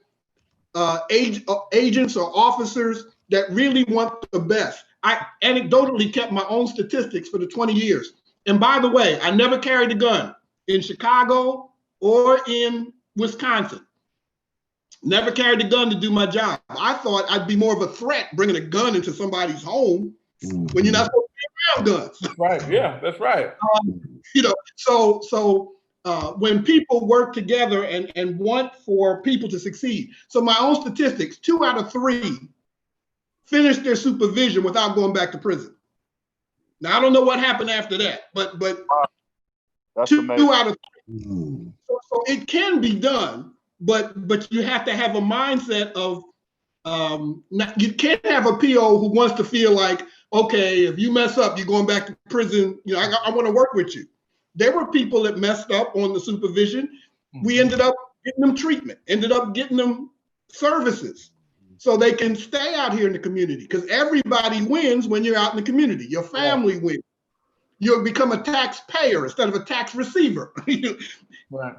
agents or officers that really want the best. I anecdotally kept my own statistics for the 20 years. And by the way, I never carried a gun in Chicago or in Wisconsin. Never carried a gun to do my job. I thought I'd be more of a threat bringing a gun into somebody's home when you're not supposed to be around guns. Right. Yeah, that's right. So when people work together and want for people to succeed. So my own statistics, 2 out of 3 finished their supervision without going back to prison. Now, I don't know what happened after that, but That's 2 amazing. out of 3. So it can be done, but you have to have a mindset of, you can't have a PO who wants to feel like, okay, if you mess up, you're going back to prison. I want to work with you. There were people that messed up on the supervision. We ended up getting them treatment, ended up getting them services so they can stay out here in the community, because everybody wins when you're out in the community. Your family wins. You'll become a taxpayer instead of a tax receiver. Right.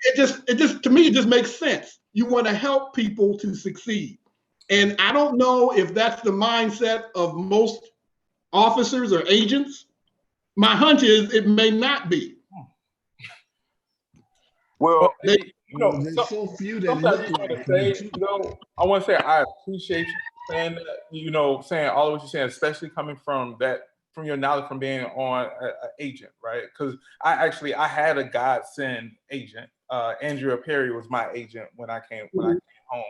It just, to me, it just makes sense. You want to help people to succeed. And I don't know if that's the mindset of most officers or agents. My hunch is it may not be. Well, there's so few that look like say, I want to say I appreciate you saying that, saying all of what you're saying, especially coming from your knowledge from being on an agent, right? Because I had a godsend agent. Andrea Perry was my agent when I came home,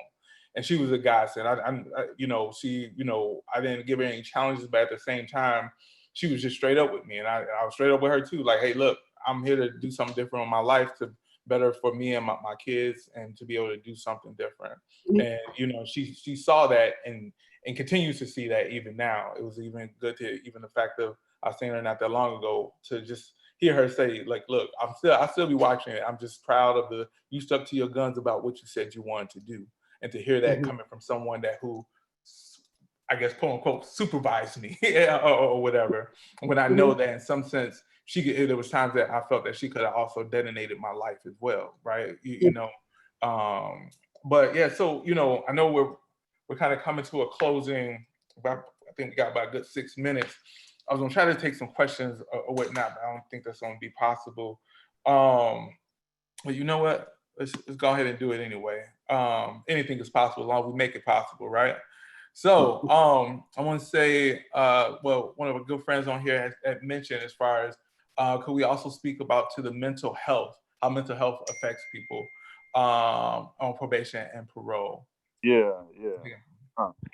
and she was a godsend. I didn't give her any challenges, but at the same time, she was just straight up with me, and I was straight up with her too. Like, hey, look, I'm here to do something different in my life to better for me and my kids, and to be able to do something different. And she saw that and continues to see that even now. It was even good to even the fact of I seen her not that long ago to just hear her say, like, look, I still be watching it. I'm just proud of you stuck to your guns about what you said you wanted to do, and to hear that coming from someone who, I guess, quote unquote, supervised me or whatever. When I know that in some sense, there was times that I felt that she could have also detonated my life as well, right? But yeah, so I know we're kind of coming to a closing. I think we got about a good 6 minutes. I was gonna try to take some questions or whatnot, but I don't think that's gonna be possible. But you know what? Let's go ahead and do it anyway. anything is possible as long as we make it possible, right? So I want to say, well, one of our good friends on here has mentioned as far as, could we also speak about to the mental health, how mental health affects people on probation and parole? Yeah.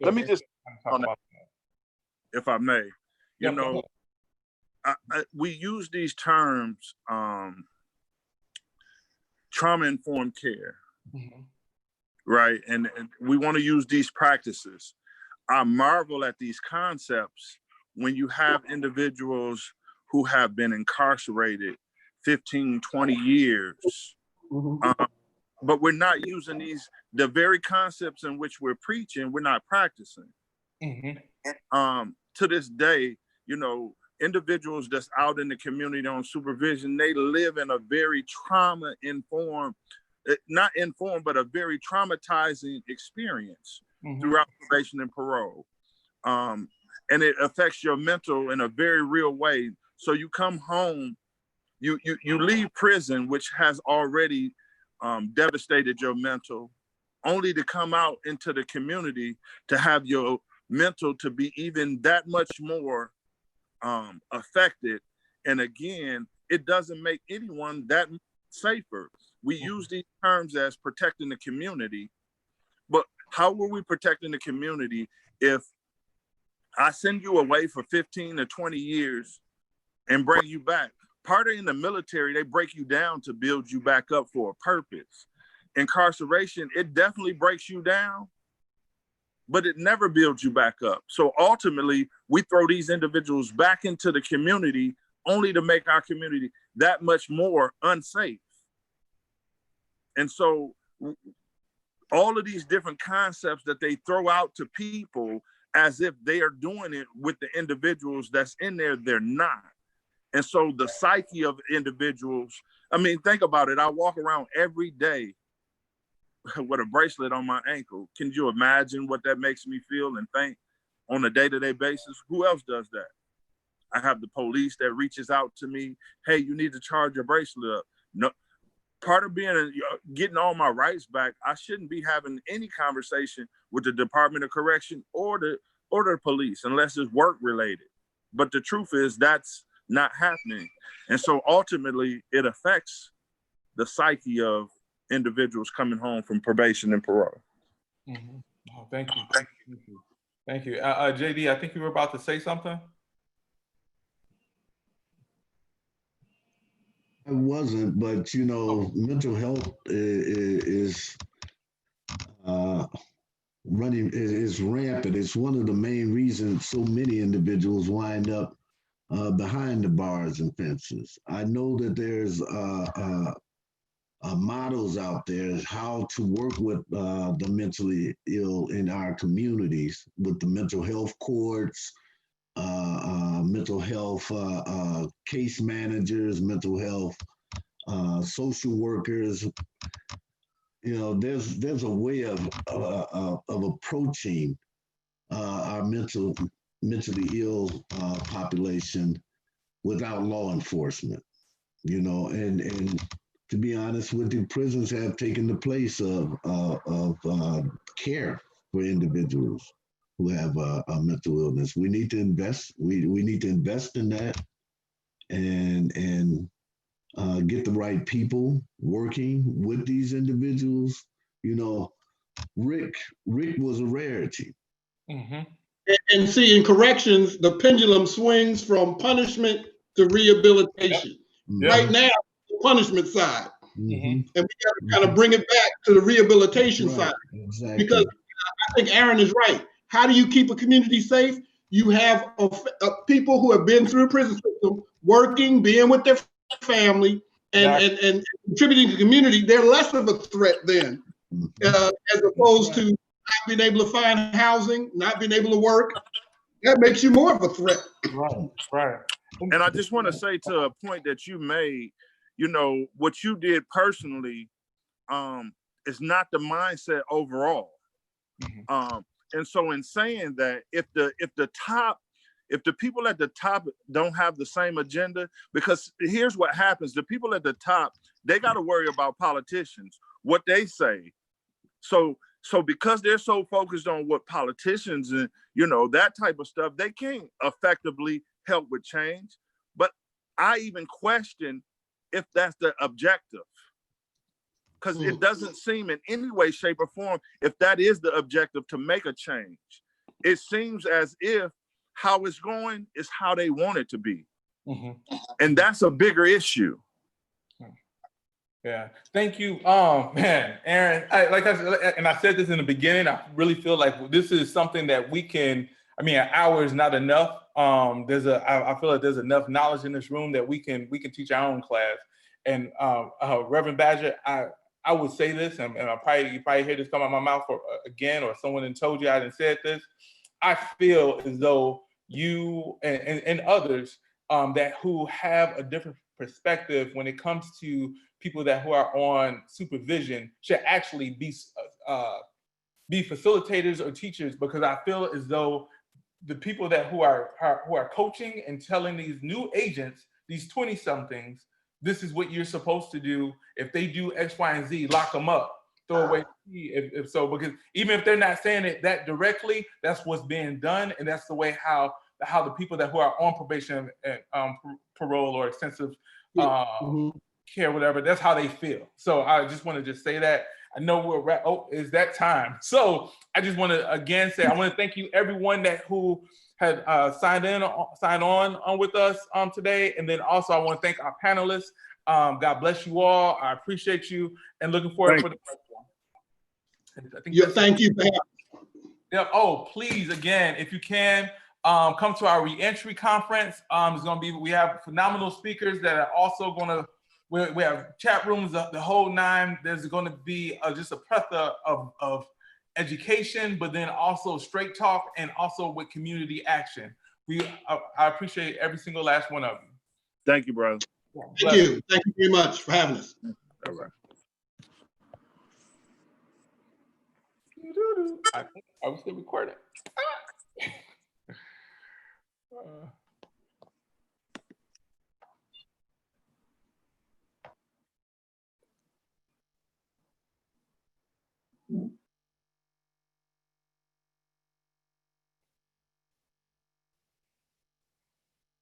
Let me just talk about that, if I may. You Yep, know, we use these terms, trauma-informed care, right? And we want to use these practices. I marvel at these concepts when you have individuals who have been incarcerated 15, 20 years, but we're not using the very concepts in which we're preaching, we're not practicing. To this day, you know, individuals that's out in the community on supervision, they live in a very trauma-informed, not informed, but a very traumatizing experience throughout probation and parole. And it affects your mental in a very real way. So you come home, you leave prison, which has already devastated your mental, only to come out into the community to have your mental to be even that much more affected. And again, it doesn't make anyone that safer. We use these terms as protecting the community, but how were we protecting the community if I send you away for 15 to 20 years and bring you back? Part of in the military, they break you down to build you back up for a purpose. Incarceration, it definitely breaks you down, but it never builds you back up. So ultimately, we throw these individuals back into the community only to make our community that much more unsafe. And so all of these different concepts that they throw out to people as if they are doing it with the individuals that's in there, they're not. And so the psyche of individuals, I mean, think about it. I walk around every day with a bracelet on my ankle. Can you imagine what that makes me feel and think on a day-to-day basis? Who else does that? I have the police that reaches out to me. Hey, you need to charge your bracelet up. No, part of getting all my rights back, I shouldn't be having any conversation with the Department of Correction or the police unless it's work related. But the truth is that's not happening. And so ultimately it affects the psyche of individuals coming home from probation and parole. Oh, thank you. JD, I think you were about to say something. I wasn't, but you know, mental health is rampant. It's one of the main reasons so many individuals wind up behind the bars and fences. I know that there's models out there how to work with the mentally ill in our communities with the mental health courts, mental health case managers, mental health social workers. You know, there's a way of approaching our mentally ill population without law enforcement. You know, and to be honest with you, prisons have taken the place of care for individuals who have a mental illness. We need to invest. We need to invest in that, and get the right people working with these individuals. You know, Rick was a rarity. And see, in corrections, the pendulum swings from punishment to rehabilitation. Right now, the punishment side. And we got to kind of bring it back to the rehabilitation side. Exactly. Because I think Aaron is right. How do you keep a community safe? You have people who have been through the prison system, working, being with their family, and contributing to the community. They're less of a threat then, as opposed to not being able to find housing, not being able to work. That makes you more of a threat. Right. And I just want to say to a point that you made, you know, what you did personally is not the mindset overall. And so in saying that, if the people at the top don't have the same agenda, because here's what happens, the people at the top, they got to worry about politicians, what they say, So because they're so focused on what politicians and, you know, that type of stuff, they can't effectively help with change. But I even question if that's the objective, because it doesn't seem in any way, shape, or form, if that is the objective, to make a change. It seems as if how it's going is how they want it to be. And that's a bigger issue. Yeah, thank you, man, Aaron. I said this in the beginning. I really feel like this is something that we can. I mean, an hour is not enough. I feel like there's enough knowledge in this room that we can teach our own class. And Reverend Badger, I would say this, and you probably hear this come out of my mouth again, or someone had told you I didn't say this. I feel as though you and others that who have a different perspective when it comes to people who are on supervision should actually be facilitators or teachers, because I feel as though the people who are coaching and telling these new agents, these 20-somethings, this is what you're supposed to do. If they do X, Y, and Z, lock them up, throw away. If so, because even if they're not saying it that directly, that's what's being done, and that's the way how the people who are on probation and parole or extensive care, whatever, that's how they feel. So I just want to just say that. I know it's that time. So I just want to again say I want to thank you everyone who had signed on with us today, and then also I want to thank our panelists. God bless you all. I appreciate you, and looking forward for the next one. Thank you. Yep. Oh, please, again, if you can, come to our Reentry conference. It's going to be, we have phenomenal speakers that are also going to, we have chat rooms, the whole nine. There's going to be just a plethora of education, but then also straight talk, and also with community action. I appreciate every single last one of you. Thank you, brother. Thank you. Thank you very much for having us. All right. I was still recording.